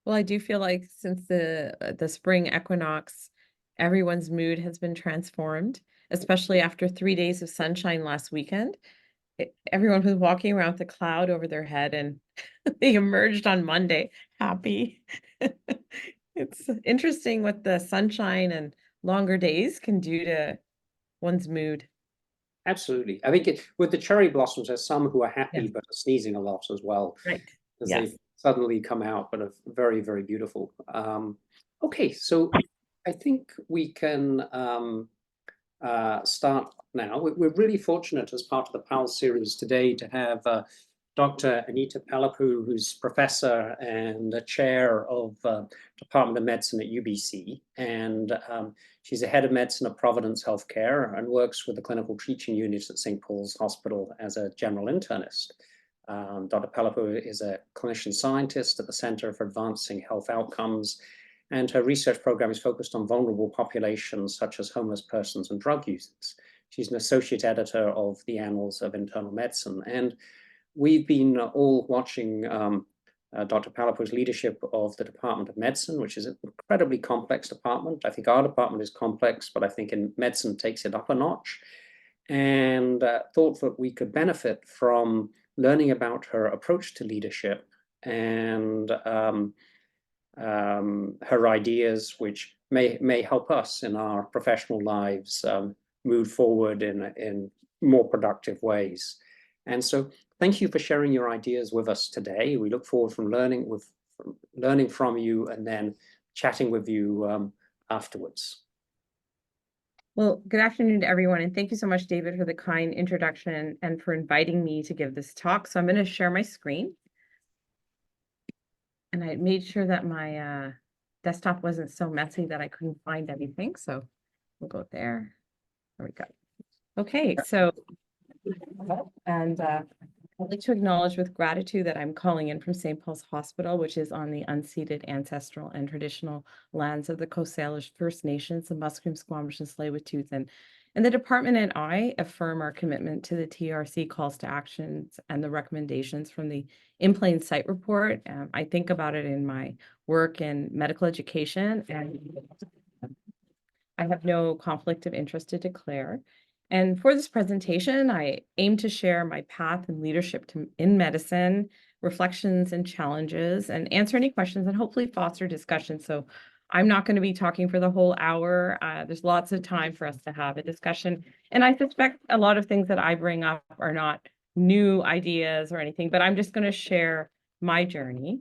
Well, I do feel like since the spring equinox, everyone's mood has been transformed, especially after 3 days of sunshine last weekend. Everyone was walking around with a cloud over their head, and they emerged on Monday happy. It's interesting what the sunshine and longer days can do to one's mood. Absolutely. I think with the cherry blossoms, there's some who are happy Yes, but are sneezing a lot as well, right. because Yes. they've suddenly come out, but are very, very beautiful. Okay, so I think we can start now. We're really fortunate as part of the PAL series today to have Dr. Anita Palepu, who's professor and a chair of Department of Medicine at UBC. And she's a head of medicine at Providence Healthcare and works with the clinical teaching unit at St. Paul's Hospital as a general internist. Dr. Palepu is a clinician scientist at the Center for Advancing Health Outcomes, and her research program is focused on vulnerable populations such as homeless persons and drug users. She's an associate editor of the Annals of Internal Medicine, and we've been all watching Dr. Palapu's leadership of the Department of Medicine, which is an incredibly complex department. I think our department is complex, but I think in medicine takes it up a notch, and thought that we could benefit from learning about her approach to leadership and her ideas, which may help us in our professional lives move forward in more productive ways. And so, thank you for sharing your ideas with us today. We look forward from learning from you and then chatting with you afterwards. Well, good afternoon to everyone, and thank you so much, David, for the kind introduction and for inviting me to give this talk. So I'm going to share my screen. And I made sure that my desktop wasn't so messy that I couldn't find everything. So we'll go there. There we go. Okay, so, and I'd like to acknowledge with gratitude that I'm calling in from St. Paul's Hospital, which is on the unceded ancestral and traditional lands of the Coast Salish First Nations, the Musqueam, Squamish, and Tsleil-Waututh. And the department and I affirm our commitment to the TRC calls to actions and the recommendations from the In Plain Sight report. I think about it in my work in medical education, and I have no conflict of interest to declare. And for this presentation, I aim to share my path and leadership in medicine, reflections and challenges, and answer any questions and hopefully foster discussion. So I'm not going to be talking for the whole hour. There's lots of time for us to have a discussion. And I suspect a lot of things that I bring up are not new ideas or anything, but I'm just going to share my journey.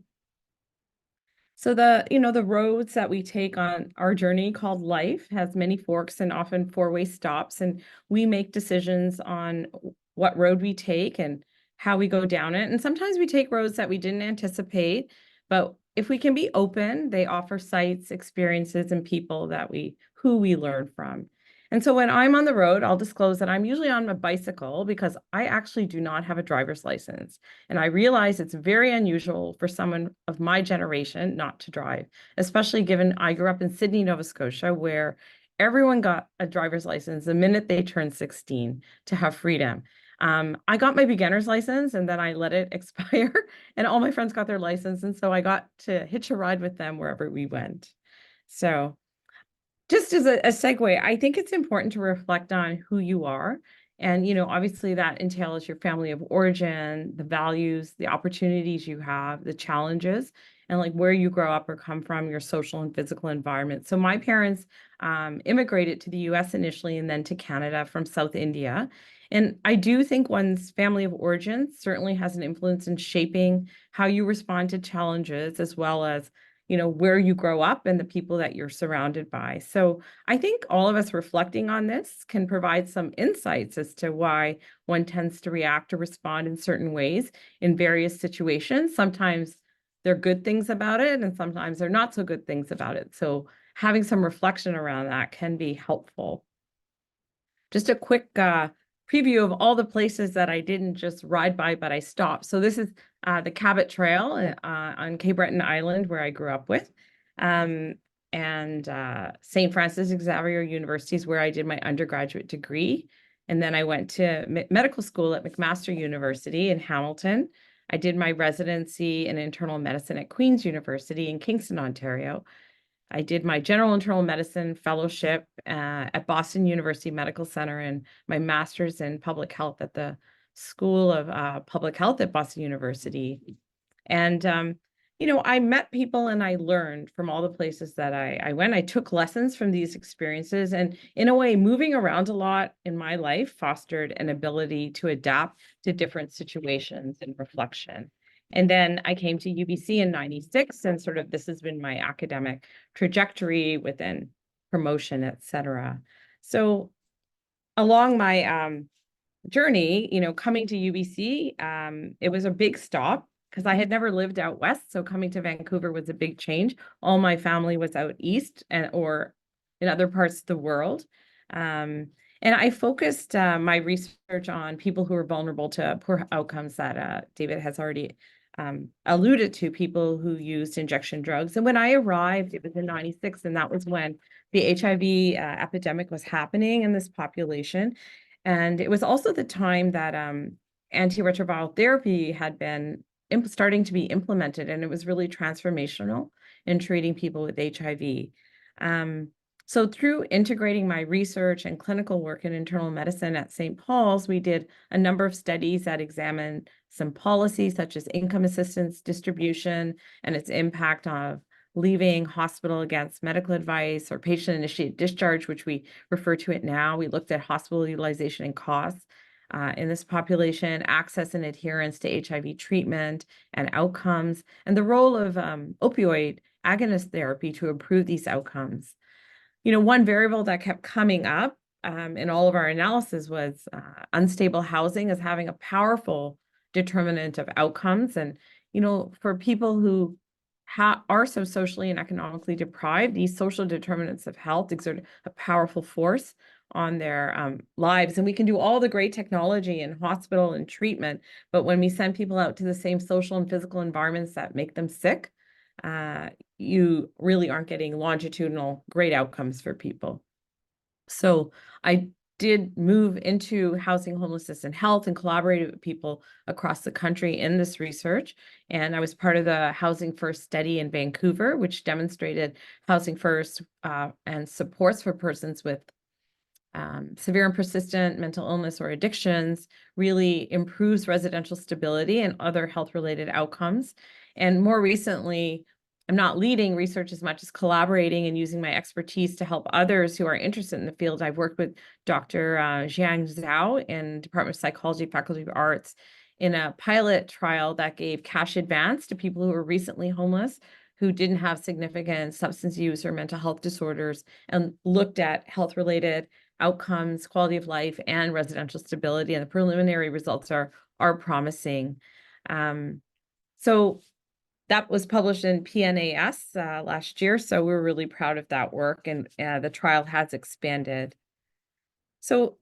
So the roads that we take on our journey called life has many forks and often four-way stops, and we make decisions on what road we take and how we go down it. And sometimes we take roads that we didn't anticipate, but if we can be open, they offer sights, experiences, and people who we learn from. And so when I'm on the road, I'll disclose that I'm usually on a bicycle because I actually do not have a driver's license. And I realize it's very unusual for someone of my generation not to drive, especially given I grew up in Sydney, Nova Scotia, where everyone got a driver's license the minute they turned 16 to have freedom. I got my beginner's license and then I let it expire, and all my friends got their license. And so I got to hitch a ride with them wherever we went. So just as a segue, I think it's important to reflect on who you are. And, obviously that entails your family of origin, the values, the opportunities you have, the challenges, and like where you grow up or come from, your social and physical environment. So my parents immigrated to the US initially and then to Canada from South India. And I do think one's family of origin certainly has an influence in shaping how you respond to challenges, as well as where you grow up and the people that you're surrounded by. So I think all of us reflecting on this can provide some insights as to why one tends to react or respond in certain ways in various situations. Sometimes there are good things about it, and sometimes there are not so good things about it. So having some reflection around that can be helpful. Just a quick preview of all the places that I didn't just ride by, but I stopped. So this is the Cabot Trail on Cape Breton Island, where I grew up with, and St. Francis Xavier University is where I did my undergraduate degree. And then I went to medical school at McMaster University in Hamilton. I did my residency in internal medicine at Queen's University in Kingston, Ontario. I did my general internal medicine fellowship at Boston University Medical Center and my master's in public health at the School of Public Health at Boston University. And, I met people and I learned from all the places that I went. I took lessons from these experiences. And in a way, moving around a lot in my life fostered an ability to adapt to different situations and reflection. And then I came to UBC in 96, and sort of this has been my academic trajectory within promotion, et cetera. So along my journey, coming to UBC, it was a big stop because I had never lived out west. So coming to Vancouver was a big change. All my family was out east or in other parts of the world. And I focused my research on people who are vulnerable to poor outcomes that David has already alluded to, people who used injection drugs. And when I arrived, it was in 96, and that was when the HIV epidemic was happening in this population. And it was also the time that antiretroviral therapy had been starting to be implemented, and it was really transformational in treating people with HIV. So through integrating my research and clinical work in internal medicine at St. Paul's, we did a number of studies that examined some policies such as income assistance distribution and its impact on leaving hospital against medical advice or patient-initiated discharge, which we refer to it now. We looked at hospital utilization and costs in this population, access and adherence to HIV treatment and outcomes, and the role of opioid agonist therapy to improve these outcomes. One variable that kept coming up in all of our analysis was unstable housing as having a powerful determinant of outcomes. And, for people who are so socially and economically deprived, these social determinants of health exert a powerful force on their lives. And we can do all the great technology in hospital and treatment, but when we send people out to the same social and physical environments that make them sick, you really aren't getting longitudinal great outcomes for people. So I did move into housing, homelessness, and health and collaborated with people across the country in this research. And I was part of the Housing First study in Vancouver, which demonstrated housing first and supports for persons with severe and persistent mental illness or addictions really improves residential stability and other health-related outcomes. And more recently, I'm not leading research as much as collaborating and using my expertise to help others who are interested in the field. I've worked with Dr. Jiang Zhao in Department of Psychology, Faculty of Arts, in a pilot trial that gave cash advance to people who were recently homeless, who didn't have significant substance use or mental health disorders, and looked at health-related outcomes, quality of life, and residential stability. And the preliminary results are promising. So that was published in PNAS last year. So we're really proud of that work, and the trial has expanded. So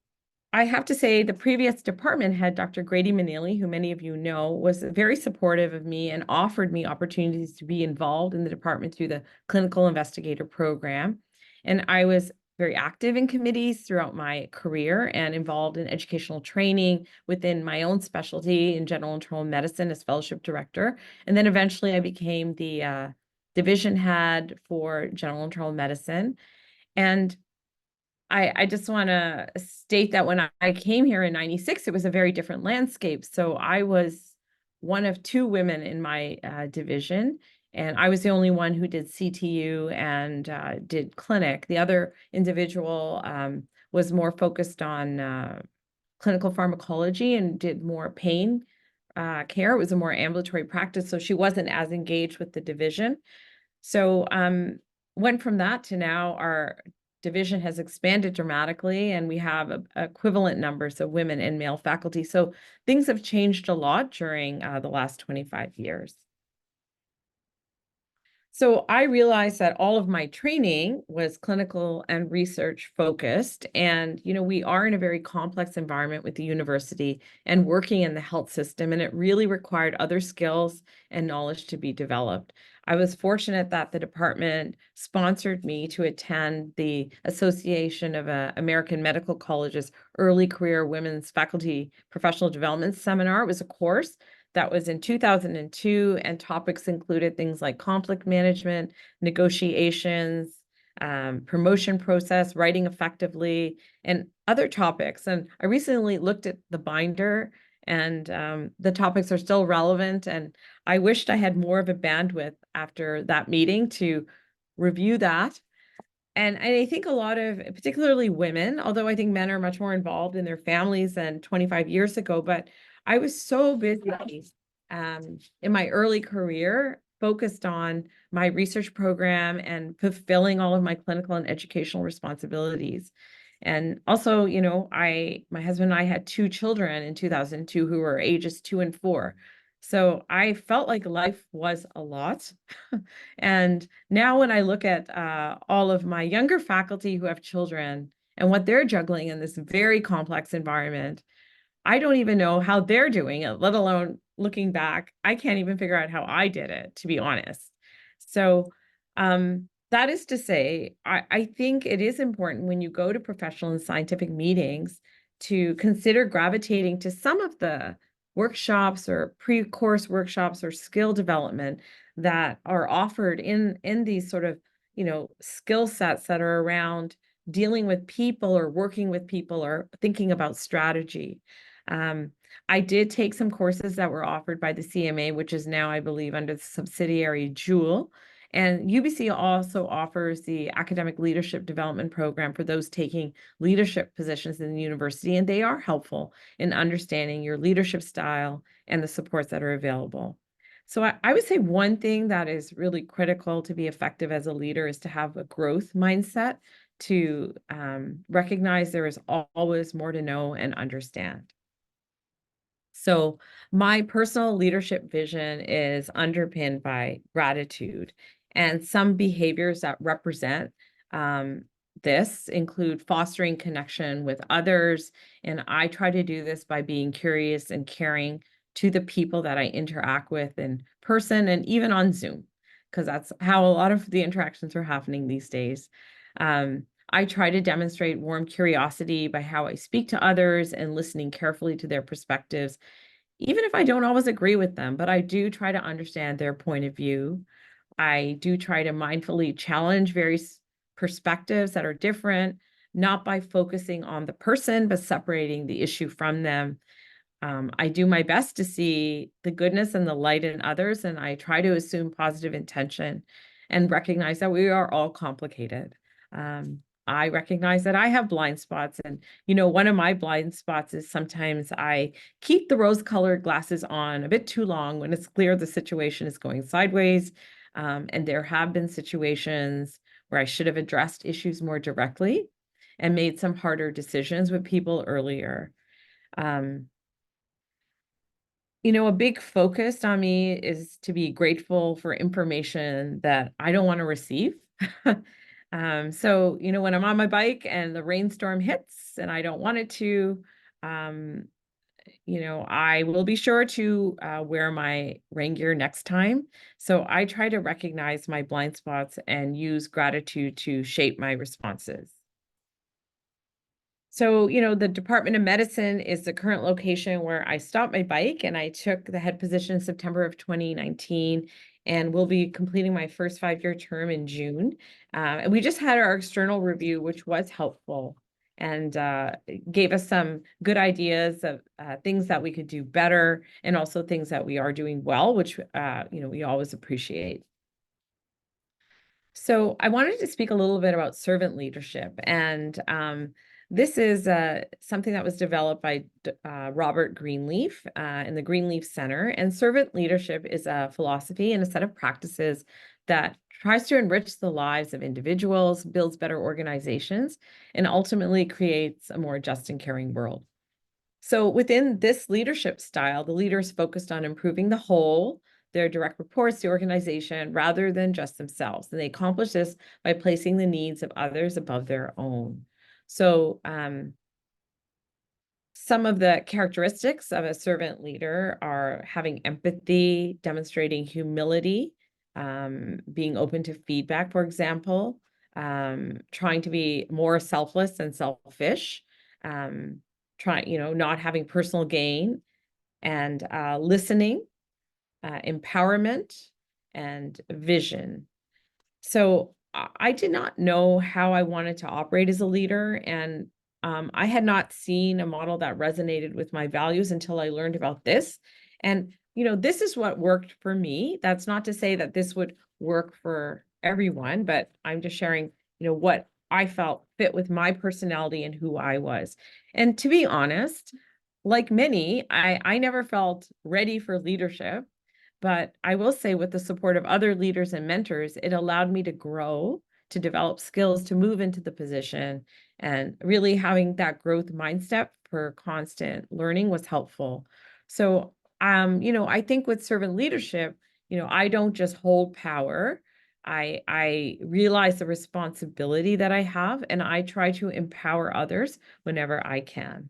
I have to say the previous department head, Dr. Grady Manili, who many of you know, was very supportive of me and offered me opportunities to be involved in the department through the clinical investigator program. And I was very active in committees throughout my career and involved in educational training within my own specialty in general internal medicine as fellowship director. And then eventually I became the division head for general internal medicine. And I just want to state that when I came here in 96, it was a very different landscape. So I was one of two women in my division, and I was the only one who did CTU and did clinic. The other individual was more focused on clinical pharmacology and did more pain care. It was a more ambulatory practice, so she wasn't as engaged with the division. So went from that to now our division has expanded dramatically, and we have equivalent numbers of women and male faculty. So things have changed a lot during the last 25 years. So I realized that all of my training was clinical and research focused. And, we are in a very complex environment with the university and working in the health system, and it really required other skills and knowledge to be developed. I was fortunate that the department sponsored me to attend the Association of American Medical Colleges Early Career Women's Faculty Professional Development Seminar. It was a course That was in 2002, and topics included things like conflict management, negotiations, promotion process, writing effectively, and other topics. And I recently looked at the binder, and the topics are still relevant. And I wished I had more of a bandwidth after that meeting to review that. And I think a lot of, particularly women, although I think men are much more involved in their families than 25 years ago, but I was so busy in my early career, focused on my research program and fulfilling all of my clinical and educational responsibilities. And also, my husband and I had 2 children in 2002 who were ages 2 and 4. So I felt like life was a lot. And now when I look at all of my younger faculty who have children and what they're juggling in this very complex environment, I don't even know how they're doing it, let alone looking back. I can't even figure out how I did it, to be honest. So that is to say, I think it is important when you go to professional and scientific meetings to consider gravitating to some of the workshops or pre-course workshops or skill development that are offered in these sort of, skill sets that are around dealing with people or working with people or thinking about strategy. I did take some courses that were offered by the CMA, which is now, I believe, under the subsidiary Jewel. And UBC also offers the Academic Leadership Development Program for those taking leadership positions in the university, and they are helpful in understanding your leadership style and the supports that are available. So I would say one thing that is really critical to be effective as a leader is to have a growth mindset, to recognize there is always more to know and understand. So my personal leadership vision is underpinned by gratitude, and some behaviors that represent this include fostering connection with others. And I try to do this by being curious and caring to the people that I interact with in person and even on Zoom, because that's how a lot of the interactions are happening these days. I try to demonstrate warm curiosity by how I speak to others and listening carefully to their perspectives, even if I don't always agree with them, but I do try to understand their point of view. I do try to mindfully challenge various perspectives that are different, not by focusing on the person, but separating the issue from them. I do my best to see the goodness and the light in others, and I try to assume positive intention and recognize that we are all complicated. I recognize that I have blind spots, and one of my blind spots is sometimes I keep the rose-colored glasses on a bit too long when it's clear the situation is going sideways. And there have been situations where I should have addressed issues more directly and made some harder decisions with people earlier. A big focus on me is to be grateful for information that I don't want to receive. So, when I'm on my bike and the rainstorm hits and I don't want it to, I will be sure to wear my rain gear next time. So I try to recognize my blind spots and use gratitude to shape my responses. So, the Department of Medicine is the current location where I stopped my bike, and I took the head position in September of 2019, and will be completing my first 5-year term in June. And we just had our external review, which was helpful and gave us some good ideas of things that we could do better, and also things that we are doing well, which we always appreciate. So I wanted to speak a little bit about servant leadership, and this is something that was developed by Robert Greenleaf in the Greenleaf Center. And servant leadership is a philosophy and a set of practices that tries to enrich the lives of individuals, builds better organizations, and ultimately creates a more just and caring world. So within this leadership style, the leaders focused on improving the whole, their direct reports, the organization, rather than just themselves. And they accomplish this by placing the needs of others above their own. So some of the characteristics of a servant leader are having empathy, demonstrating humility, being open to feedback, for example, trying to be more selfless than selfish, not having personal gain, and listening, empowerment, and vision. So I did not know how I wanted to operate as a leader, and I had not seen a model that resonated with my values until I learned about this. And, this is what worked for me. That's not to say that this would work for everyone, but I'm just sharing, what I felt fit with my personality and who I was. And to be honest, like many, I never felt ready for leadership. But I will say, with the support of other leaders and mentors, it allowed me to grow, to develop skills, to move into the position. And really having that growth mindset for constant learning was helpful. So, I think with servant leadership, I don't just hold power. I realize the responsibility that I have, and I try to empower others whenever I can.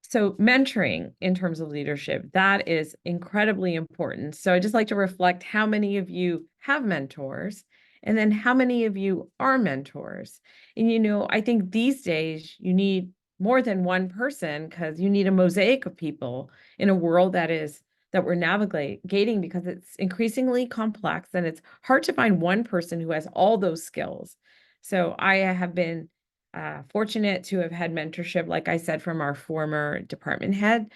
So mentoring in terms of leadership, that is incredibly important. So I just like to reflect how many of you have mentors, and then how many of you are mentors. And I think these days you need more than one person, because you need a mosaic of people in a world that we're navigating, because it's increasingly complex and it's hard to find one person who has all those skills. So I have been fortunate to have had mentorship, like I said, from our former department head,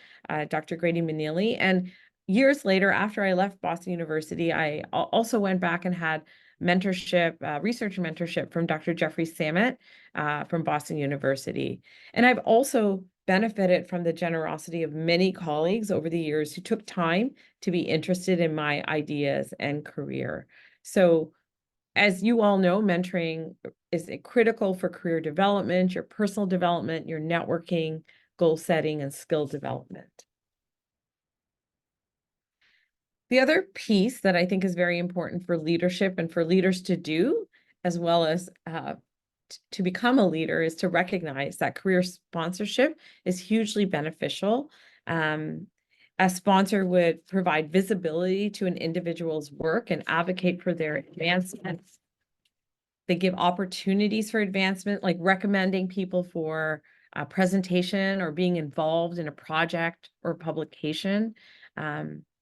Dr. Grady Manili. And years later, after I left Boston University, I also went back and had mentorship, research mentorship from Dr. Jeffrey Samet from Boston University. And I've also benefited from the generosity of many colleagues over the years who took time to be interested in my ideas and career. So as you all know, mentoring is critical for career development, your personal development, your networking, goal setting, and skill development. The other piece that I think is very important for leadership and for leaders to do, as well as to become a leader, is to recognize that career sponsorship is hugely beneficial. A sponsor would provide visibility to an individual's work and advocate for their advancement. They give opportunities for advancement, like recommending people for a presentation or being involved in a project or publication,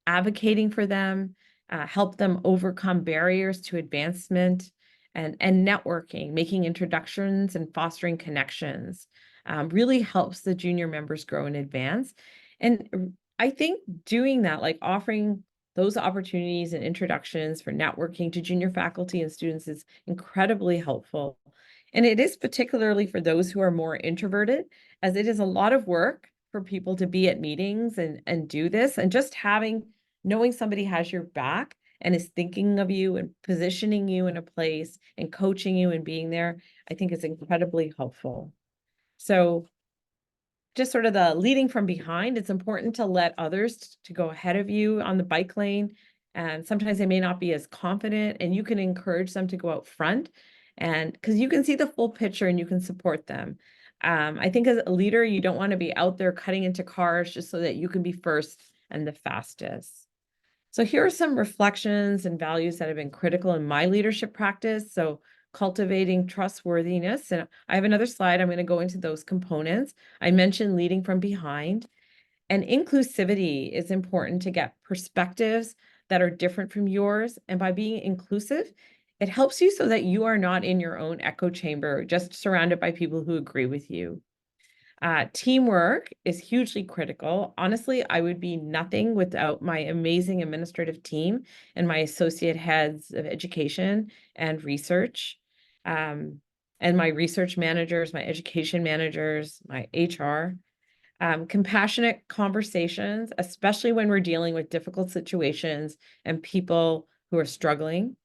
advocating for them, help them overcome barriers to advancement, and networking, making introductions and fostering connections, really helps the junior members grow and advance. And I think doing that, like offering those opportunities and introductions for networking to junior faculty and students, is incredibly helpful. And it is particularly for those who are more introverted, as it is a lot of work for people to be at meetings and do this. And just knowing somebody has your back and is thinking of you and positioning you in a place and coaching you and being there, I think is incredibly helpful. So just sort of the leading from behind, it's important to let others to go ahead of you on the bike lane. And sometimes they may not be as confident, and you can encourage them to go out front, and because you can see the full picture and you can support them. I think as a leader, you don't want to be out there cutting into cars just so that you can be first and the fastest. So here are some reflections and values that have been critical in my leadership practice. So cultivating trustworthiness. And I have another slide. I'm going to go into those components. I mentioned leading from behind. And inclusivity is important to get perspectives that are different from yours. And by being inclusive, it helps you so that you are not in your own echo chamber, just surrounded by people who agree with you. Teamwork is hugely critical. Honestly, I would be nothing without my amazing administrative team and my associate heads of education and research, and my research managers, my education managers, my HR. Compassionate conversations, especially when we're dealing with difficult situations and people who are struggling.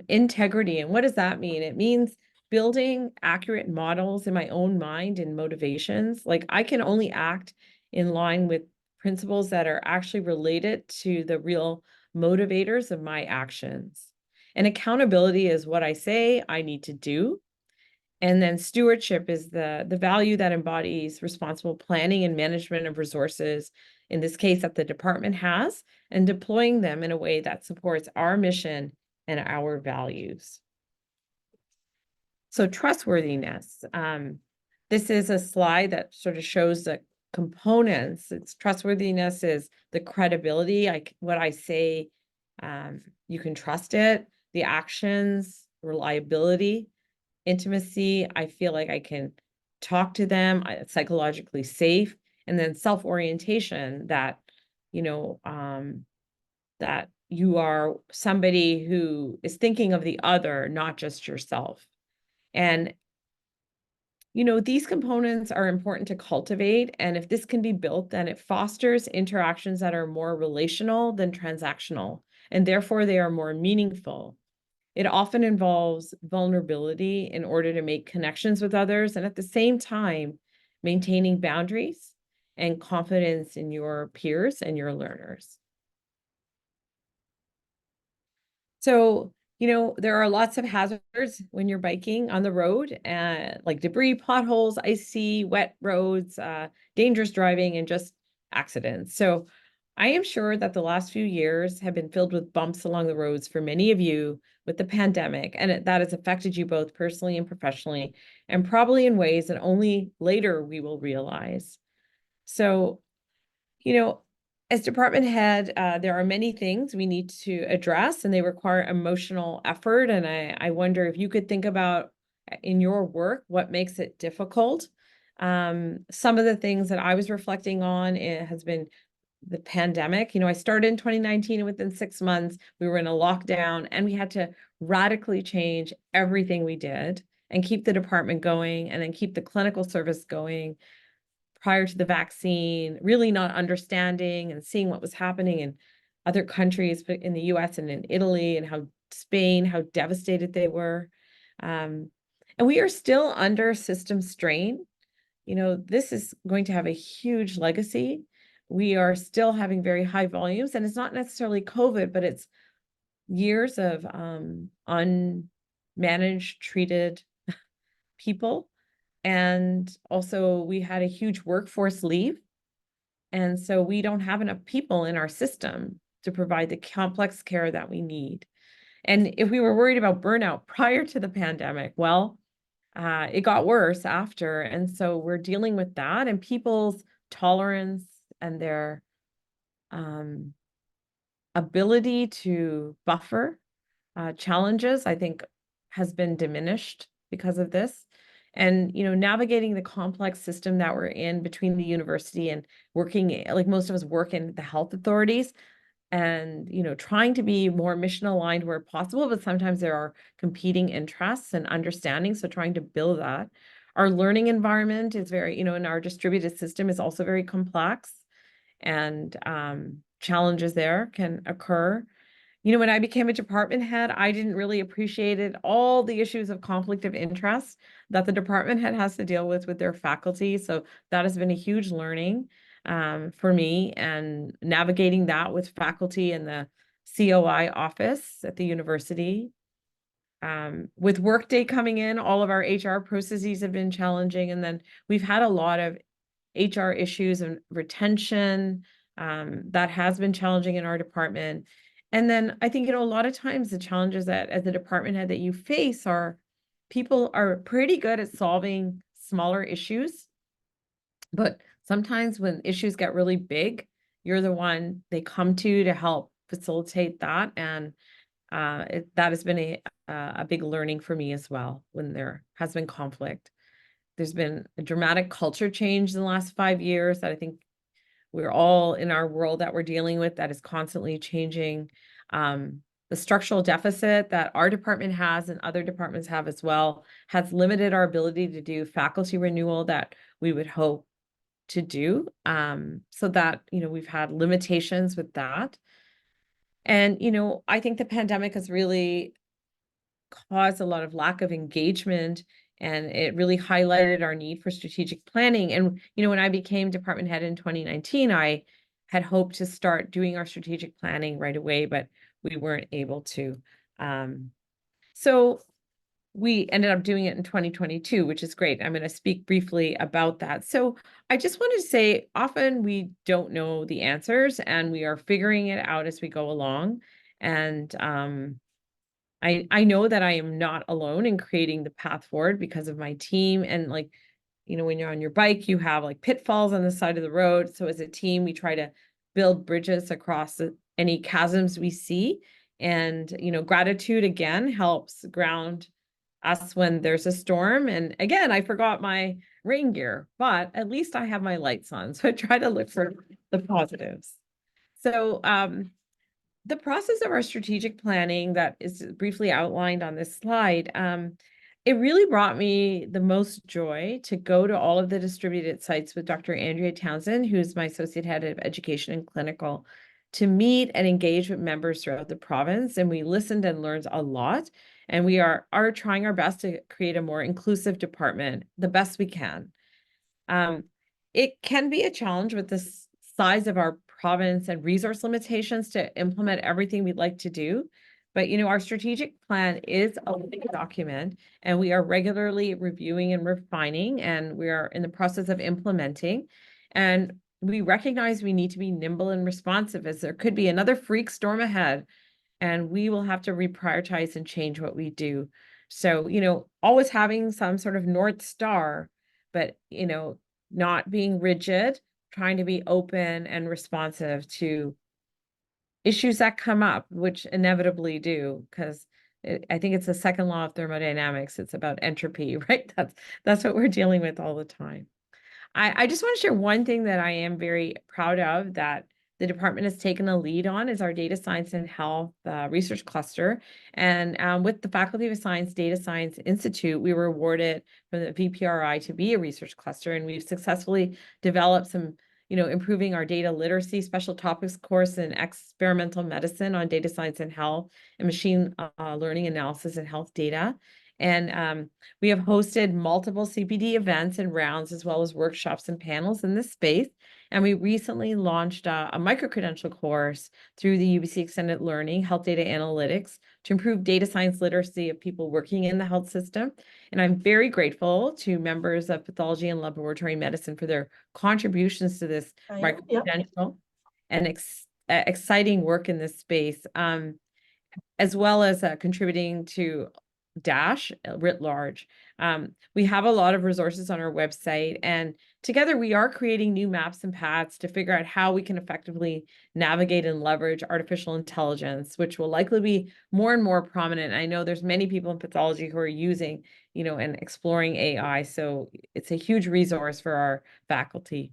Integrity. And what does that mean? It means building accurate models in my own mind and motivations. Like, I can only act in line with principles that are actually related to the real motivators of my actions. And accountability is what I say I need to do. And then stewardship is the value that embodies responsible planning and management of resources, in this case that the department has, and deploying them in a way that supports our mission and our values. So trustworthiness. This is a slide that sort of shows the components. It's trustworthiness is the credibility. What I say, you can trust it. The actions, reliability, intimacy. I feel like I can talk to them. It's psychologically safe, and then self-orientation that, you know, that you are somebody who is thinking of the other, not just yourself. And these components are important to cultivate. And if this can be built, then it fosters interactions that are more relational than transactional, and therefore they are more meaningful. It often involves vulnerability in order to make connections with others, and at the same time, maintaining boundaries and confidence in your peers and your learners. So, there are lots of hazards when you're biking on the road, like debris, potholes, icy, wet roads, dangerous driving, and just accidents. So I am sure that the last few years have been filled with bumps along the roads for many of you with the pandemic, and that has affected you both personally and professionally, and probably in ways that only later we will realize. So, you know, as department head, there are many things we need to address, and they require emotional effort. And I wonder if you could think about in your work what makes it difficult. Some of the things that I was reflecting on, it has been the pandemic. I started in 2019, and within 6 months, we were in a lockdown, and we had to radically change everything we did and keep the department going, and then keep the clinical service going prior to the vaccine, really not understanding and seeing what was happening in other countries, but in the US and in Italy, and how Spain, how devastated they were. And we are still under system strain. This is going to have a huge legacy. We are still having very high volumes, and it's not necessarily COVID, but it's years of unmanaged, treated people. And also we had a huge workforce leave. And so we don't have enough people in our system to provide the complex care that we need. And if we were worried about burnout prior to the pandemic, well, it got worse after. And so we're dealing with that, and people's tolerance and their ability to buffer challenges, I think, has been diminished because of this. And, navigating the complex system that we're in between the university and working, like most of us work in the health authorities, and, trying to be more mission aligned where possible, but sometimes there are competing interests and understanding. So trying to build that. Our learning environment is very, in our distributed system is also very complex, and challenges there can occur. When I became a department head, I didn't really appreciate it, all the issues of conflict of interest that the department head has to deal with their faculty. So that has been a huge learning for me, and navigating that with faculty in the COI office at the university. With Workday coming in, all of our HR processes have been challenging. And then we've had a lot of HR issues and retention that has been challenging in our department. And then I think, a lot of times the challenges that as a department head that you face are people are pretty good at solving smaller issues, but sometimes when issues get really big, you're the one they come to help facilitate that. And that has been a big learning for me as well when there has been conflict. There's been a dramatic culture change in the last 5 years that I think we're all in our world that we're dealing with that is constantly changing. The structural deficit that our department has and other departments have as well has limited our ability to do faculty renewal that we would hope to do. So that, we've had limitations with that. And, I think the pandemic has really caused a lot of lack of engagement, and it really highlighted our need for strategic planning. And, when I became department head in 2019, I had hoped to start doing our strategic planning right away, but we weren't able to. So we ended up doing it in 2022, which is great. I'm going to speak briefly about that. So I just wanted to say, often we don't know the answers, and we are figuring it out as we go along. And I know that I am not alone in creating the path forward because of my team, and like when you're on your bike, you have like pitfalls on the side of the road. So as a team, we try to build bridges across any chasms we see. And, gratitude again helps ground us when there's a storm. And again, I forgot my rain gear, but at least I have my lights on. So I try to look for the positives. So the process of our strategic planning that is briefly outlined on this slide, it really brought me the most joy to go to all of the distributed sites with Dr. Andrea Townsend, who's my associate head of education and clinical, to meet and engage with members throughout the province. And we listened and learned a lot. And we are trying our best to create a more inclusive department, the best we can. It can be a challenge with the size of our province and resource limitations to implement everything we'd like to do. But, our strategic plan is a living document, and we are regularly reviewing and refining, and we are in the process of implementing. And we recognize we need to be nimble and responsive, as there could be another freak storm ahead, and we will have to reprioritize and change what we do. So, always having some sort of North Star, but, not being rigid, trying to be open and responsive to issues that come up, which inevitably do, because I think it's the second law of thermodynamics. It's about entropy, right? That's what we're dealing with all the time. I just want to share one thing that I am very proud of that the department has taken a lead on is our data science and health research cluster. And with the Faculty of Science Data Science Institute, we were awarded from the VPRI to be a research cluster, and we've successfully developed some, improving our data literacy special topics course in experimental medicine on data science and health and machine learning analysis and health data. And we have hosted multiple CPD events and rounds, as well as workshops and panels in this space. And we recently launched a micro-credential course through the UBC Extended Learning Health Data Analytics to improve data science literacy of people working in the health system. And I'm very grateful to members of pathology and laboratory medicine for their contributions to this micro-credential and exciting work in this space. As well as contributing to DASH writ large. We have a lot of resources on our website, and together we are creating new maps and paths to figure out how we can effectively navigate and leverage artificial intelligence, which will likely be more and more prominent. I know there's many people in pathology who are using, and exploring AI, so it's a huge resource for our faculty.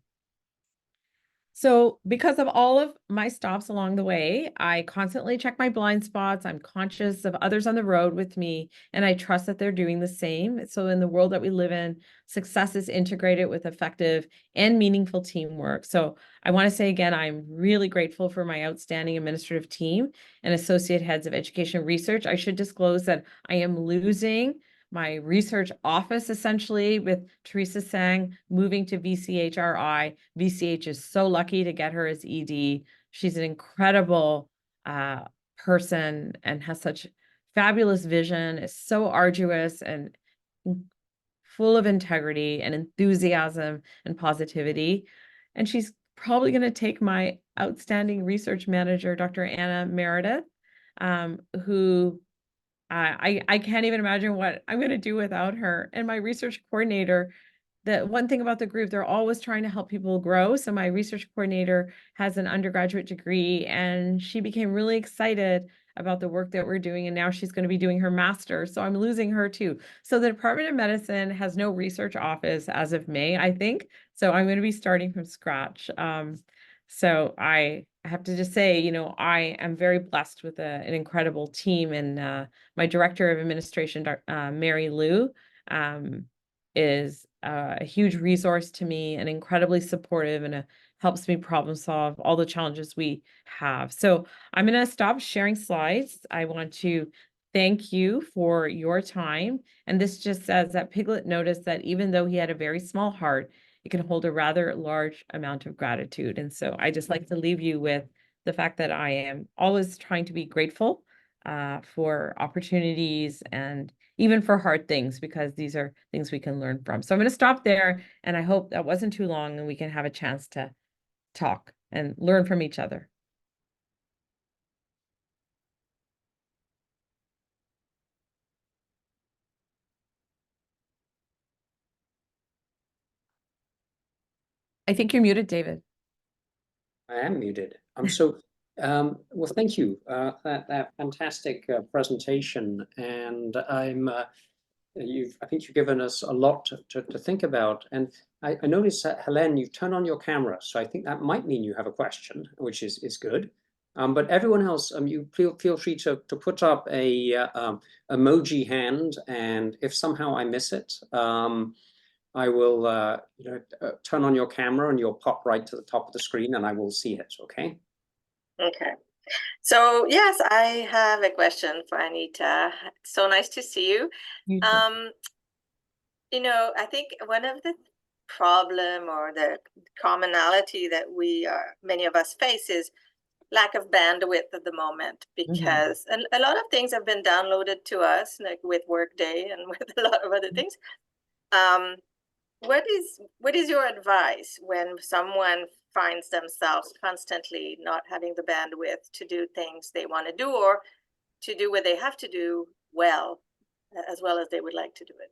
So because of all of my stops along the way, I constantly check my blind spots. I'm conscious of others on the road with me, and I trust that they're doing the same. So in the world that we live in, success is integrated with effective and meaningful teamwork. So I want to say again, I'm really grateful for my outstanding administrative team and associate heads of education research. I should disclose that I am losing my research office, essentially, with Teresa Sang moving to VCHRI. VCH is so lucky to get her as ED. She's an incredible person and has such fabulous vision, is so arduous and full of integrity and enthusiasm and positivity. And she's probably going to take my outstanding research manager, Dr. Anna Meredith, who I can't even imagine what I'm going to do without her. And my research coordinator, the one thing about the group, they're always trying to help people grow. So my research coordinator has an undergraduate degree, and she became really excited about the work that we're doing. And now she's going to be doing her master's. So I'm losing her too. So the Department of Medicine has no research office as of May, I think. So I'm going to be starting from scratch. So I have to just say, I am very blessed with an incredible team, and my director of administration, Mary Lou, is a huge resource to me and incredibly supportive, and helps me problem solve all the challenges we have. So I'm going to stop sharing slides. I want to thank you for your time. And this just says that Piglet noticed that even though he had a very small heart, it can hold a rather large amount of gratitude. And so I just like to leave you with the fact that I am always trying to be grateful for opportunities and even for hard things, because these are things we can learn from. So I'm going to stop there, and I hope that wasn't too long and we can have a chance to talk and learn from each other. I think you're muted, David. I am muted. Well, thank you. That fantastic presentation, and I think you've given us a lot to think about. And I noticed that, Helene, you've turned on your camera, so I think that might mean you have a question, which is good. But everyone else, you feel free to put up a emoji hand, and if somehow I miss it, I will turn on your camera and you'll pop right to the top of the screen, and I will see it. Okay. Okay. So yes, I have a question for Anita. So nice to see you. You too. I think one of the problem or the commonality that many of us face is lack of bandwidth at the moment, because a lot of things have been downloaded to us, like with Workday and with a lot of other things. What is your advice when someone finds themselves constantly not having the bandwidth to do things they want to do, or to do what they have to do well, as well as they would like to do it?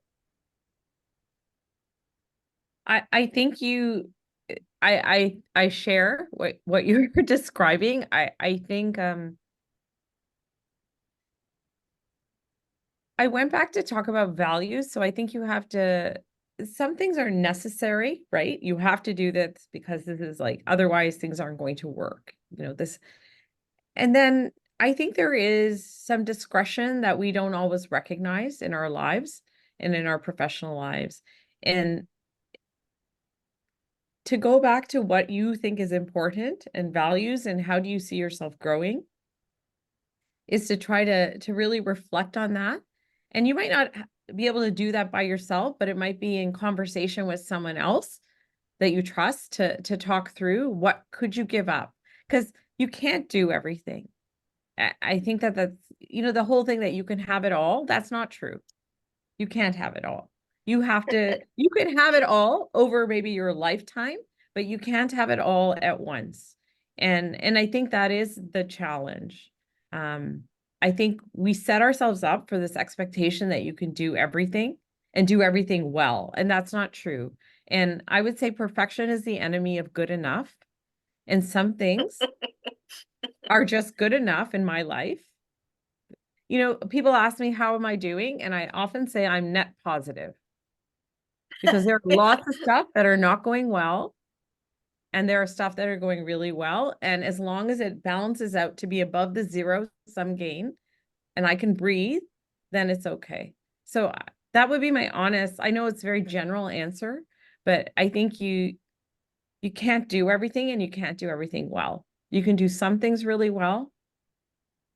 I think I share what you're describing. I think I went back to talk about values. So I think you have to, some things are necessary, right? You have to do this because this is like, otherwise things aren't going to work, this. And then I think there is some discretion that we don't always recognize in our lives and in our professional lives. And to go back to what you think is important and values and how do you see yourself growing is to try to really reflect on that. And you might not be able to do that by yourself, but it might be in conversation with someone else that you trust to talk through what could you give up, because you can't do everything. I think that's, the whole thing that you can have it all, that's not true. You can't have it all. You can have it all over maybe your lifetime, but you can't have it all at once. And I think that is the challenge. I think we set ourselves up for this expectation that you can do everything and do everything well, and that's not true. And I would say perfection is the enemy of good enough. And some things are just good enough in my life. People ask me, how am I doing? And I often say I'm net positive, because there are lots of stuff that are not going well, and there are stuff that are going really well. And as long as it balances out to be above the zero sum gain and I can breathe, then it's okay. So that would be my honest, I know it's a very general answer, but I think you can't do everything and you can't do everything well. You can do some things really well,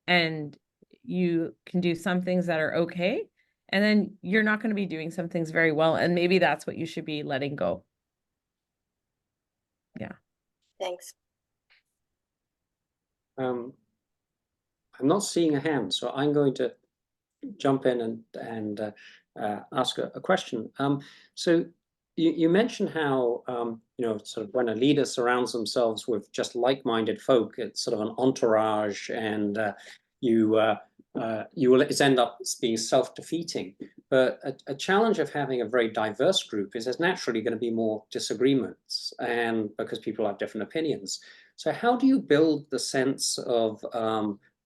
and you can do some things that are okay. And then you're not going to be doing some things very well. And maybe that's what you should be letting go. Yeah. Thanks. I'm not seeing a hand, so I'm going to jump in and ask a question. So you mentioned how sort of when a leader surrounds themselves with just like-minded folk, it's sort of an entourage, and it's end up being self-defeating. But a challenge of having a very diverse group is there's naturally going to be more disagreements, and because people have different opinions. So how do you build the sense of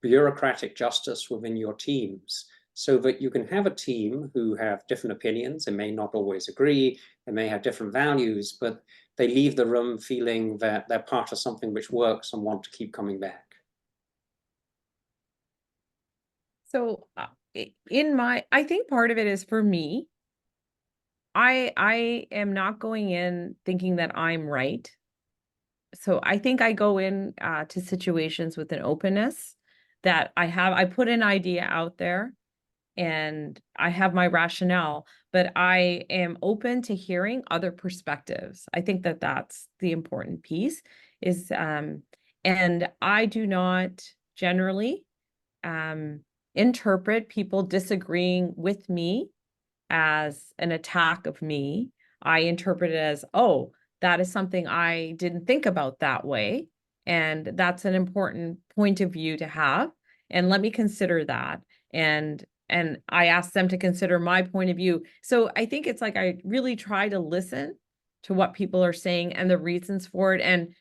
bureaucratic justice within your teams, so that you can have a team who have different opinions, they may not always agree, they may have different values, but they leave the room feeling that they're part of something which works and want to keep coming back? So I think part of it is, for me, I am not going in thinking that I'm right. So I think I go in to situations with an openness that I put an idea out there and I have my rationale, but I am open to hearing other perspectives. I think that that's the important piece is, and I do not generally interpret people disagreeing with me as an attack of me. I interpret it as, oh, that is something I didn't think about that way. And that's an important point of view to have. And let me consider that. And I ask them to consider my point of view. So I think it's like I really try to listen to what people are saying and the reasons for it and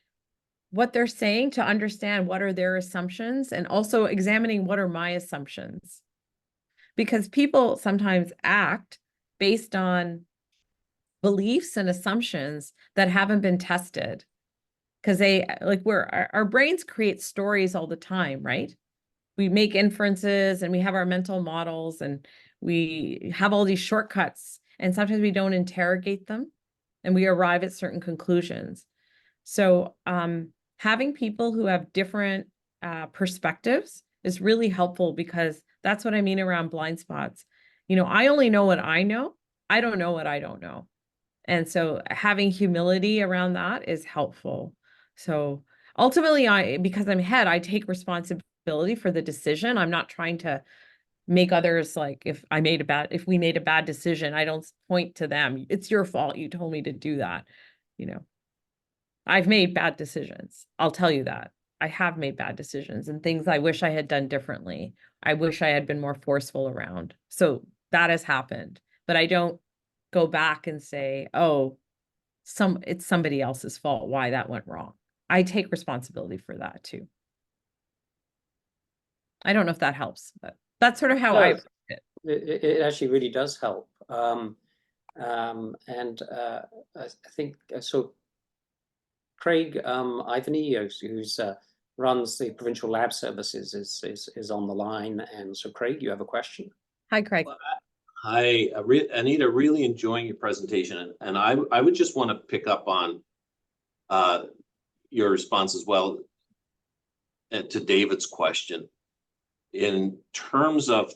what they're saying, to understand what are their assumptions, and also examining what are my assumptions. Because people sometimes act based on beliefs and assumptions that haven't been tested. Because they, like, our brains create stories all the time, right? We make inferences and we have our mental models and we have all these shortcuts, and sometimes we don't interrogate them and we arrive at certain conclusions. So having people who have different perspectives is really helpful, because that's what I mean around blind spots. You know, I only know what I know. I don't know what I don't know. And so having humility around that is helpful. So ultimately, because I'm head, I take responsibility for the decision. I'm not trying to make others, like, if we made a bad decision, I don't point to them. It's your fault. You told me to do that. You know, I've made bad decisions. I'll tell you that. I have made bad decisions and things I wish I had done differently. I wish I had been more forceful around. So that has happened, but I don't go back and say, oh, it's somebody else's fault why that went wrong. I take responsibility for that too. I don't know if that helps, but that's sort of how I approach it. It actually really does help. I think so. Craig Ivany, who's runs the provincial lab services, is on the line. And so, Craig, you have a question? Hi, Craig. Hi, Anita, really enjoying your presentation. And I would just want to pick up on your response as well to David's question. In terms of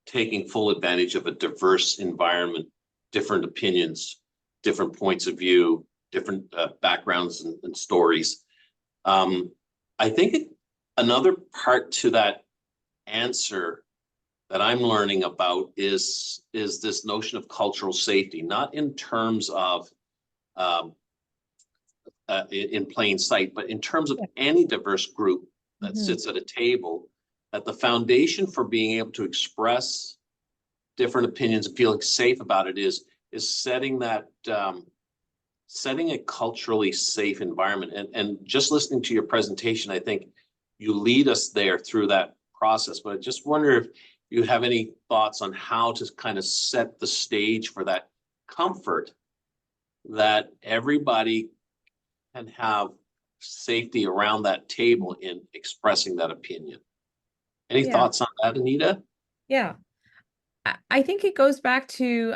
taking full advantage of a diverse environment, different opinions, different points of view, different backgrounds and stories. I think another part to that answer that I'm learning about is this notion of cultural safety, not in terms of in plain sight, but in terms of any diverse group that sits at a table, that the foundation for being able to express different opinions and feeling safe about it is setting that setting a culturally safe environment. And just listening to your presentation, I think you lead us there through that process. But I just wonder if you have any thoughts on how to kind of set the stage for that comfort that everybody can have safety around that table in expressing that opinion. Any thoughts on that, Anita? Yeah. I think it goes back to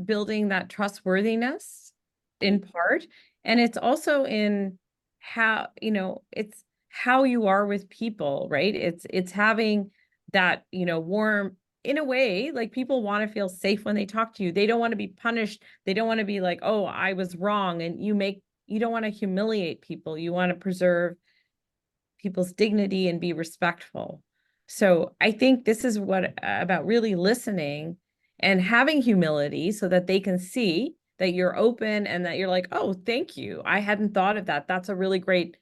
building that trustworthiness in part. And it's also in how, it's how you are with people, right? It's having that, warm, in a way, like, people want to feel safe when they talk to you. They don't want to be punished. They don't want to be like, oh, I was wrong. And you don't want to humiliate people. You want to preserve people's dignity and be respectful. So I think this is what about really listening and having humility so that they can see that you're open and that you're like, oh, thank you. I hadn't thought of that. That's a really great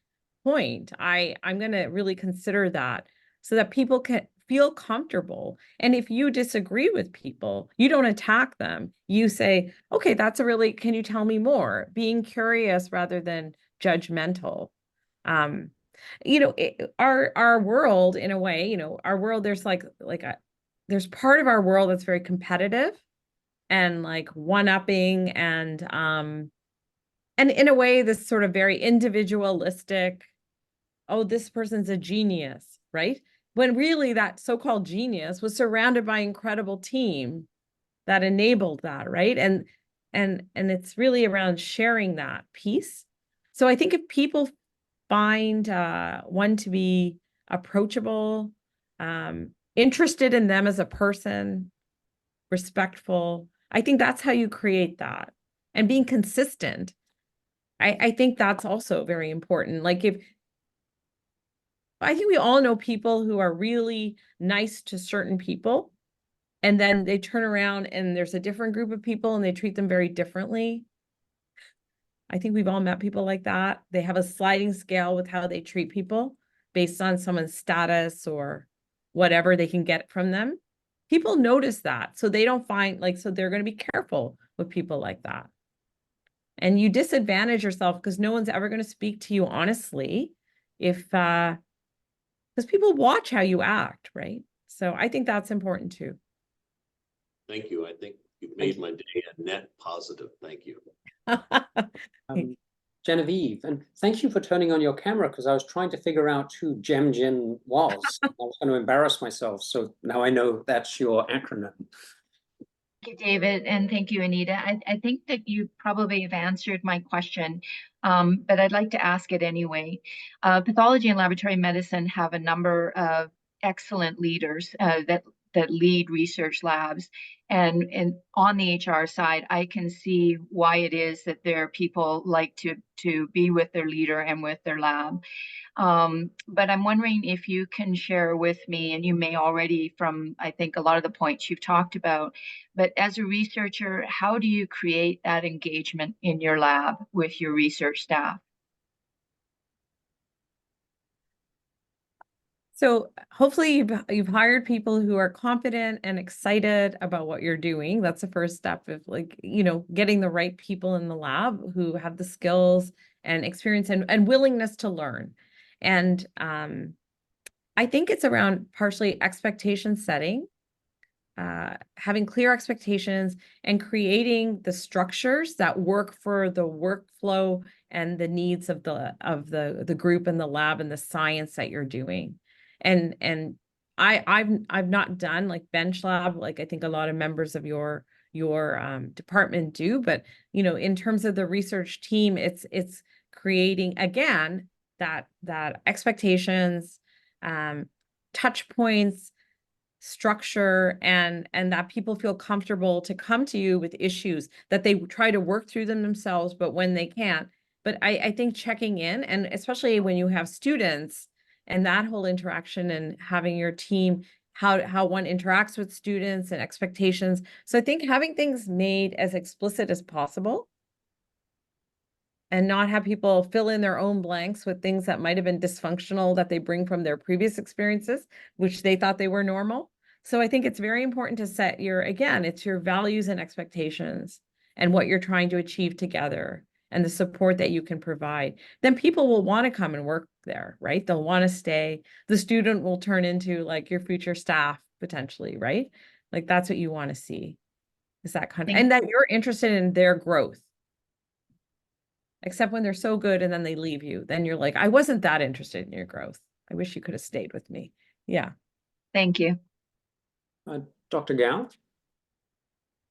point. I'm going to really consider that, so that people can feel comfortable. And if you disagree with people, you don't attack them. You say, okay, can you tell me more? Being curious rather than judgmental. Our world, in a way, our world, there's there's part of our world that's very competitive and like one-upping and in a way, this sort of very individualistic, oh, this person's a genius, right? When really that so-called genius was surrounded by an incredible team that enabled that, right? And it's really around sharing that piece. So I think if people find one to be approachable, interested in them as a person, respectful, I think that's how you create that. And being consistent, I think that's also very important. Like, I think we all know people who are really nice to certain people, and then they turn around and there's a different group of people and they treat them very differently. I think we've all met people like that. They have a sliding scale with how they treat people based on someone's status or whatever they can get from them. People notice that. So they don't so they're going to be careful with people like that. And you disadvantage yourself because no one's ever going to speak to you honestly if because people watch how you act, right? So I think that's important too. Thank you. I think you've made my day a net positive. Thank you. Genevieve, and thank you for turning on your camera because I was trying to figure out who Gemgen was. I was going to embarrass myself, so now I know that's your acronym. Thank you, David, and thank you, Anita. I think that you probably have answered my question, but I'd like to ask it anyway. Pathology and laboratory medicine have a number of excellent leaders that lead research labs, and on the HR side, I can see why it is that their people like to be with their leader and with their lab. But I'm wondering if you can share with me, and you may already from, I think, a lot of the points you've talked about, but as a researcher, how do you create that engagement in your lab with your research staff? So hopefully you've hired people who are confident and excited about what you're doing. That's the first step of like, getting the right people in the lab who have the skills and experience and willingness to learn. And I think it's around partially expectation setting, having clear expectations and creating the structures that work for the workflow and the needs of the group and the lab and the science that you're doing. And I've not done like bench lab like I think a lot of members of your department do, but in terms of the research team, it's creating again that expectations, touch points, structure, and that people feel comfortable to come to you with issues that they try to work through them themselves, but when they can't. But I think checking in, and especially when you have students and that whole interaction and having your team, how one interacts with students and expectations. So I think having things made as explicit as possible and not have people fill in their own blanks with things that might have been dysfunctional that they bring from their previous experiences, which they thought they were normal. So I think it's very important to set it's your values and expectations and what you're trying to achieve together and the support that you can provide. Then people will want to come and work there, right? They'll want to stay. The student will turn into like your future staff potentially, right? Like that's what you want to see, is that kind of, and that you're interested in their growth. Except when they're so good and then they leave you, then you're like, I wasn't that interested in your growth. I wish you could have stayed with me. Yeah. Thank you. Dr. Gao?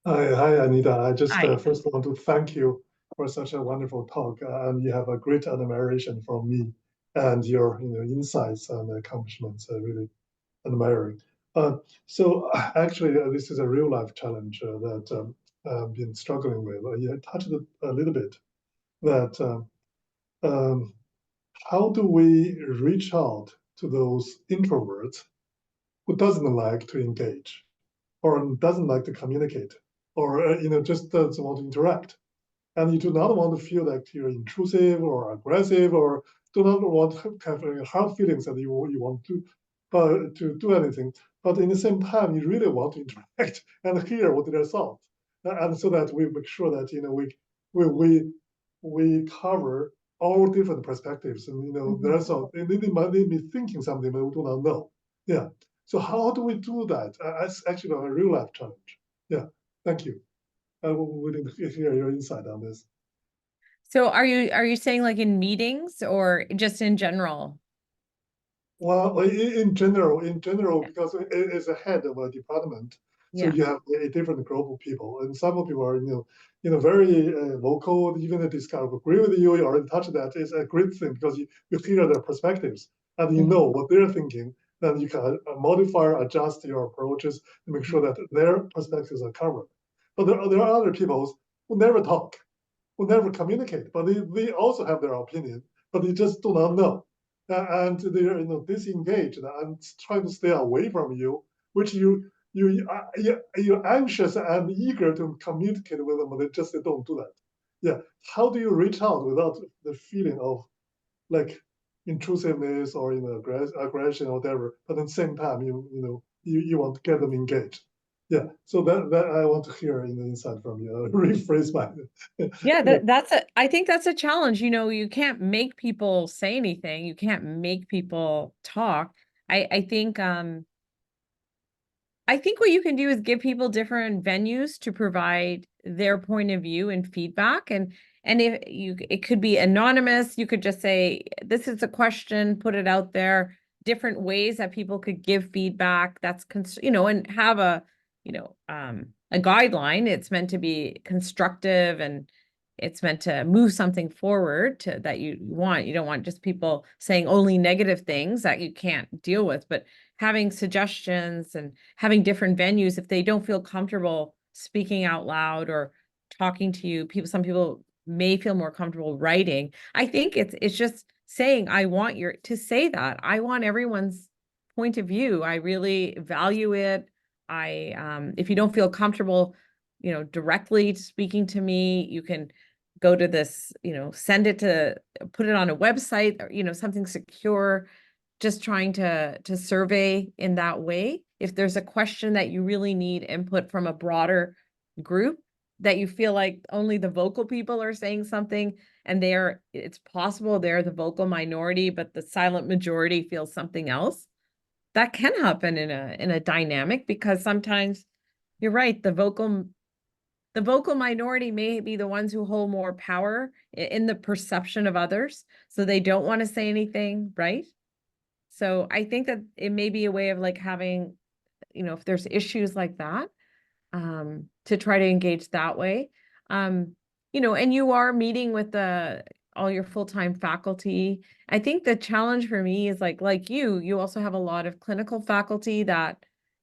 Hi, Anita. I just Hi. first want to thank you for such a wonderful talk, and you have a great admiration for me and your insights and accomplishments. Really admiring. So actually, this is a real life challenge that I've been struggling with. You touched a little bit that how do we reach out to those introverts who doesn't like to engage or doesn't like to communicate or just doesn't want to interact, and you do not want to feel like you're intrusive or aggressive or do not want to have hard feelings that you want to do anything, but in the same time you really want to interact and hear what their thoughts, and so that we make sure that we cover all different perspectives, and there's they might be thinking something but we do not know. Yeah. So how do we do that? That's actually a real life challenge. Yeah. Thank you. I'm willing to hear your insight on this. So are you saying like in meetings or just in general? Well, in general, Yeah. because it is a head of a department, so Yeah. you have a different group of people, and some people are, very vocal. Even if they kind of agree with you or in touch, that is a great thing because you hear their perspectives and you know what they're thinking. Then you can modify or adjust your approaches to make sure that their perspectives are covered. But there are other people who never talk, who never communicate, but they also have their opinion, but they just do not know. And they're disengaged and trying to stay away from you, which you're anxious and eager to communicate with them, but they don't do that. Yeah, how do you reach out without the feeling of like intrusiveness or aggression or whatever, but at the same time you want to get them engaged? Yeah, so that I want to hear in the inside from you. Rephrase my. Yeah, I think that's a challenge. You know, you can't make people say anything. You can't make people talk. I think what you can do is give people different venues to provide their point of view and feedback. And if it could be anonymous, you could just say, this is a question, put it out there, different ways that people could give feedback. That's, and have a guideline. It's meant to be constructive and it's meant to move something forward that you want. You don't want just people saying only negative things that you can't deal with, but having suggestions and having different venues if they don't feel comfortable speaking out loud or talking to you. Some people may feel more comfortable writing. I think it's just saying, I want to say that. I want everyone's point of view. I really value it. If you don't feel comfortable, directly speaking to me, you can go to this, put it on a website or, something secure, just trying to survey in that way. If there's a question that you really need input from a broader group that you feel like only the vocal people are saying something and it's possible they're the vocal minority, but the silent majority feels something else. That can happen in a dynamic because sometimes you're right, the vocal minority may be the ones who hold more power in the perception of others. So they don't want to say anything, right? So I think that it may be a way of like having, if there's issues like that, to try to engage that way. And you are meeting with all your full-time faculty. I think the challenge for me is like you also have a lot of clinical faculty that,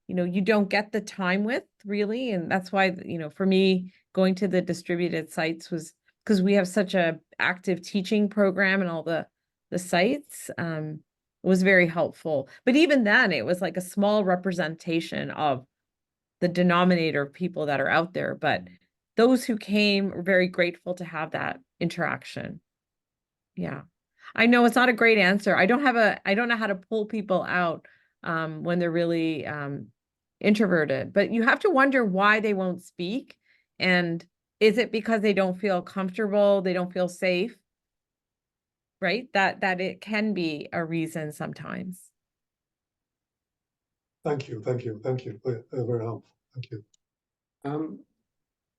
you don't get the time with really. And that's why, for me, going to the distributed sites was because we have such a active teaching program and all the sites, was very helpful. But even then, it was like a small representation of the denominator of people that are out there. But those who came were very grateful to have that interaction. Yeah. I know it's not a great answer. I don't know how to pull people out when they're really introverted, but you have to wonder why they won't speak. And is it because they don't feel comfortable? They don't feel safe? Right? That it can be a reason sometimes. Thank you. Very helpful. Thank you. I'm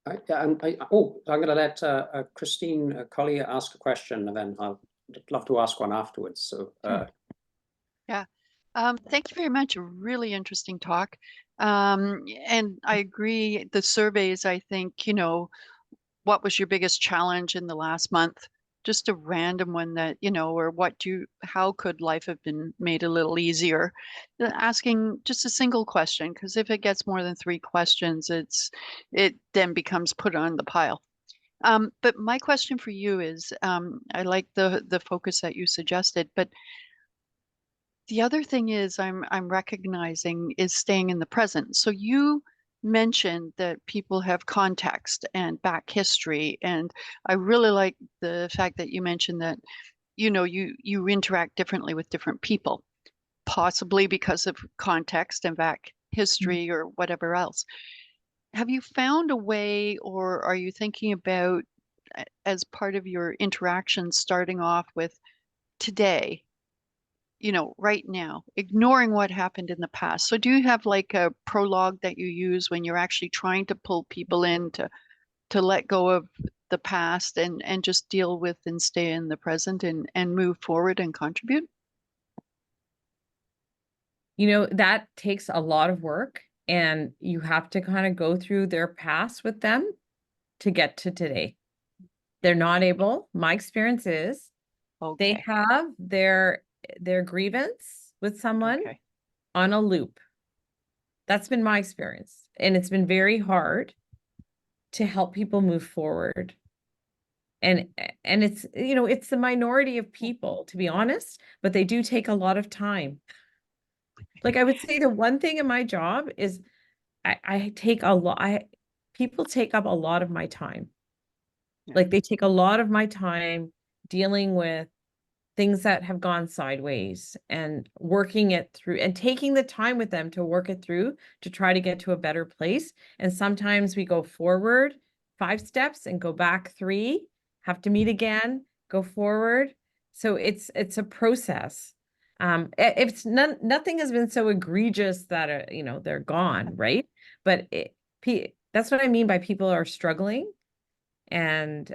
going to let Christine Collier ask a question, and then I'd love to ask one afterwards. So, Sure. Thank you very much. A really interesting talk. And I agree. The surveys, I think, what was your biggest challenge in the last month? Just a random one that, or how could life have been made a little easier? Asking just a single question, because if it gets more than 3 questions, it then becomes put on the pile. But my question for you is, I like the focus that you suggested, but the other thing is I'm recognizing is staying in the present. So you mentioned that people have context and back history, and I really like the fact that you mentioned that you interact differently with different people, possibly because of context and back history or whatever else. Have you found a way, or are you thinking about as part of your interaction starting off with today? Right now, ignoring what happened in the past. So do you have like a prologue that you use when you're actually trying to pull people in to let go of the past and just deal with and stay in the present and move forward and contribute? That takes a lot of work, and you have to kind of go through their past with them to get to today. They're not able, my experience is, they Okay. have their grievance with someone Okay. on a loop. That's been my experience. And it's been very hard to help people move forward. And it's, it's the minority of people, to be honest, but they do take a lot of time. Like I would say the one thing in my job is people take up a lot of my time. Yeah. Like they take a lot of my time dealing with things that have gone sideways and working it through and taking the time with them to work it through to try to get to a better place. And sometimes we go forward 5 steps and go back 3, have to meet again, go forward. So it's a process. It's nothing has been so egregious that, you know, they're gone, right? But that's what I mean by people are struggling, and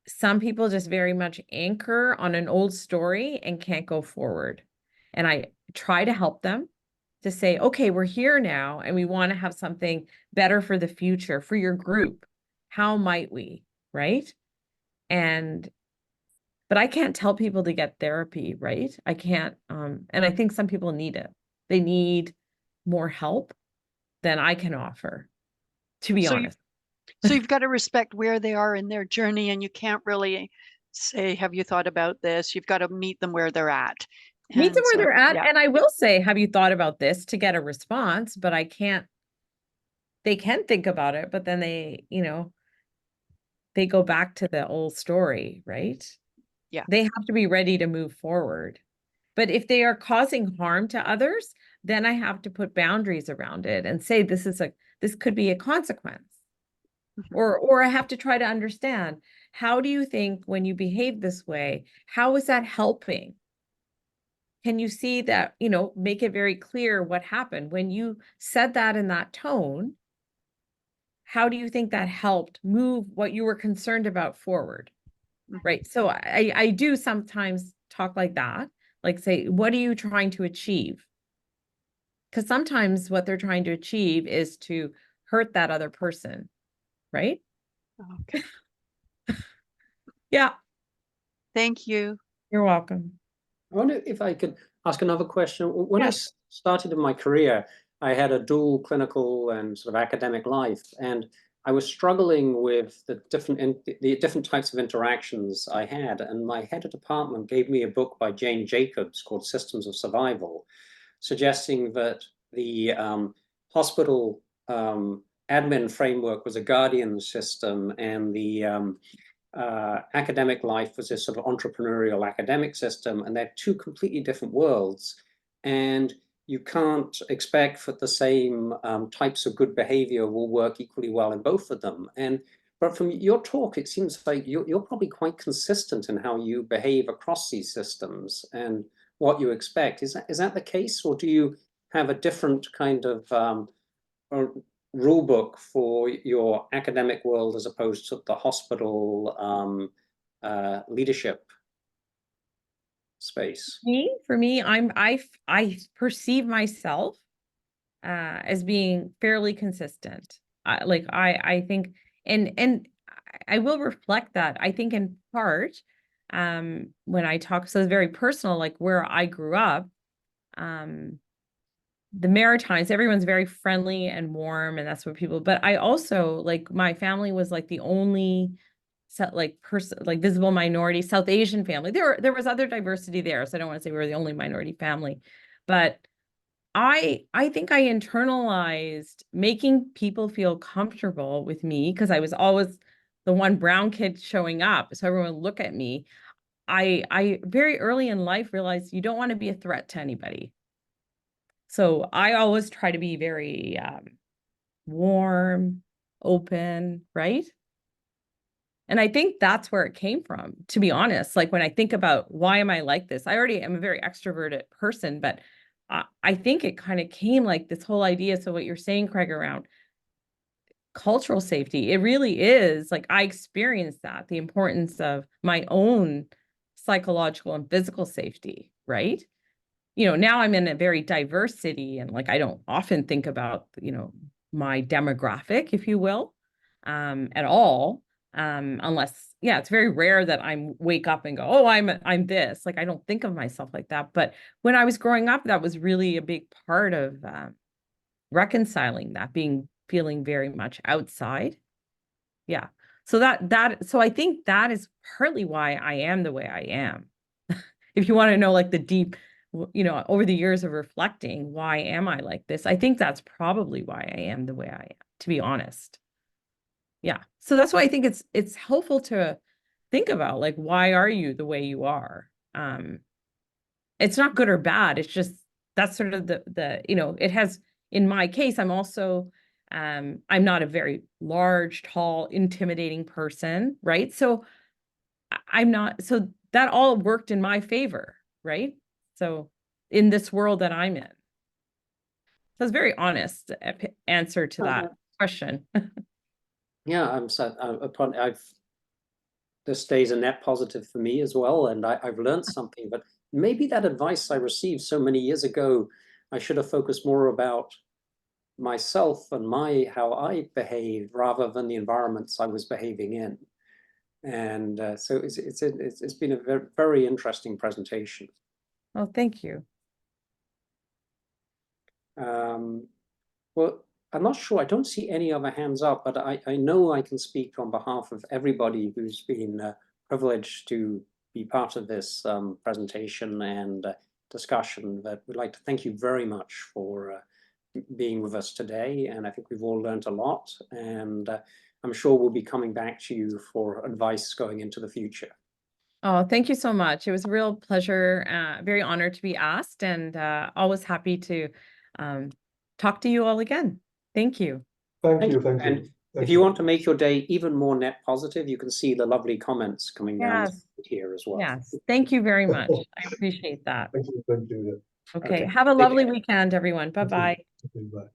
some people just very much anchor on an old story and can't go forward. And I try to help them to say, okay, we're here now and we want to have something better for the future, for your group. How might we, right? But I can't tell people to get therapy, right? I can't, and I think some people need it. They need more help than I can offer, to be So honest. So you've got to respect where they are in their journey, and you can't really say, have you thought about this? You've got to meet them where they're at. Meet them And where so, they're at. yeah. And I will say, have you thought about this, to get a response? But I can't, they can think about it, but then they, you know, they go back to the old story, right? Yeah. They have to be ready to move forward. But if they are causing harm to others, then I have to put boundaries around it and say, this could be a consequence. Mhm. Or I have to try to understand, how do you think when you behave this way, how is that helping? Can you see that, you know, make it very clear what happened when you said that in that tone? How do you think that helped move what you were concerned about forward? Mhm. Right. So I do sometimes talk like that, like say, what are you trying to achieve? Because sometimes what they're trying to achieve is to hurt that other person, right? Okay. Yeah, Thank you. you're welcome. I wonder if I could ask another question. When I Yes. started in my career, I had a dual clinical and sort of academic life, and I was struggling with the different types of interactions I had. And my head of department gave me a book by Jane Jacobs called Systems of Survival, suggesting that the hospital admin framework was a guardian system, and the academic life was this sort of entrepreneurial academic system, and they're 2 completely different worlds. And you can't expect that the same types of good behavior will work equally well in both of them. But from your talk, it seems like you're probably quite consistent in how you behave across these systems and what you expect. Is that the case, or do you have a different kind of rule book for your academic world as opposed to the hospital leadership space? For me, I perceive myself as being fairly consistent. I think, and I will reflect that. I think in part, when I talk, so it's very personal, like where I grew up, the Maritimes, everyone's very friendly and warm, and that's what people, but I also, like, my family was like the only person, like visible minority South Asian family. There was other diversity there, so I don't want to say we were the only minority family, but I think I internalized making people feel comfortable with me, because I was always the one brown kid showing up, so everyone would look at me. I very early in life realized you don't want to be a threat to anybody. So I always try to be very warm, open, right? And I think that's where it came from, to be honest. Like when I think about why am I like this, I already am a very extroverted person, but I think it kind of came like this whole idea. So what you're saying, Craig, around cultural safety, it really is like I experienced that, the importance of my own psychological and physical safety, right? You know, now I'm in a very diverse city, and like I don't often think about, you know, my demographic, if you will, at all. Unless, yeah, it's very rare that I'm wake up and go, oh, I'm this. Like I don't think of myself like that. But when I was growing up, that was really a big part of reconciling that, feeling very much outside. Yeah. So so I think that is partly why I am the way I am. If you want to know like the deep, you know, over the years of reflecting, why am I like this? I think that's probably why I am the way I am, to be honest. Yeah. So that's why I think it's helpful to think about, like, why are you the way you are? It's not good or bad. It's just, that's sort of the, you know, it has, in my case, I'm also, I'm not a very large, tall, intimidating person, right? So I'm not, so that all worked in my favor, right? So in this world that I'm in. That's very honest answer to that question. Yeah, I'm so this stays a net positive for me as well, and I've learned something. But maybe that advice I received so many years ago, I should have focused more about myself and how I behaved rather than the environments I was behaving in. And so it's been a very, very interesting presentation. Oh, thank you. Well, I'm not sure. I don't see any other hands up, but I know I can speak on behalf of everybody who's been privileged to be part of this presentation and discussion. That we'd like to thank you very much for being with us today. And I think we've all learned a lot. And I'm sure we'll be coming back to you for advice going into the future. Oh, thank you so much. It was a real pleasure, very honored to be asked, and always happy to talk to you all again. Thank you. Thank you. And if you want to make your day even more net positive, you can see the lovely comments coming down here as well. Yes. Thank you very much. I appreciate that. Thank you. Okay. Okay. Have a lovely weekend, everyone. Bye-bye. Bye.